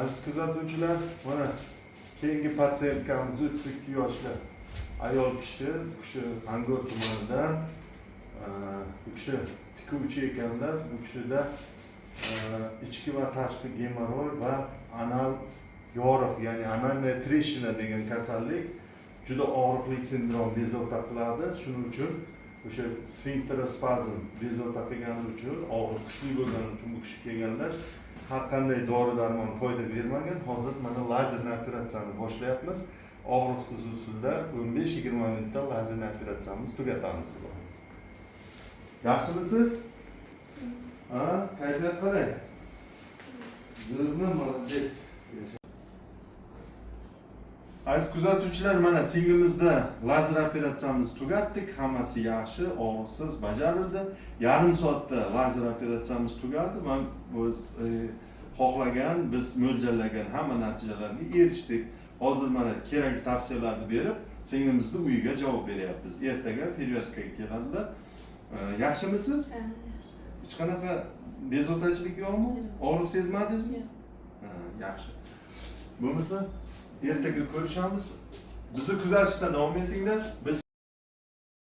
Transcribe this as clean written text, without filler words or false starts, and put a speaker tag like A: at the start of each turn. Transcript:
A: Aziz kuzatuvchilar, mana keyingi patsientamiz 32 yoshli ayol kishi, bu kishi Angor tumanidan, bu kishi tikuvchi ekanlar. Bu kishida ichki va tashqi gemoroy va anal yoriq, ya'ni analniya treshina degan kasallik, juda og'riqli sindrom bezovta qiladi. Shuning uchun o'sha sfinkterospazm bezovta qilgani uchun, og'riq kuchli bo'lgani uchun bu kishi kelganlar. Har qanday dori darmon foyda bermagan. Hozir mana lazerli operatsiyani boshlayapmiz. Og'riqsiz usulda 15-20 minutda lazerli operatsiyamizni tugatamiz. Yaxshimisiz? Ha, kayfiyat qalay? Zo'rmi, молодец. Aziz kuzatuvchilar, mana singlimizda lazer operatsiyamizni tugatdik. Hammasi yaxshi, og'riqsiz bajarildi. Yarim soatda lazer operatsiyamiz tugadi. Men biz xohlagan, biz mo'ljallagan hamma natijalarga erishdik. Hozir mana kerakli tavsiyalarni berib, singlimizni uyiga javob beryapmiz. Ertaga peryoskaga keladilar. Yaxshimisiz?
B: Ha, yaxshi.
A: Hech qanaqa bezovtachilik yo'qmi? Og'riq sezmadingizmi?
B: Yo'q.
A: Ha, yaxshi. Bo'lmasa ertaga ko'rishamiz. Bizni kuzatishda davom etinglar. Biz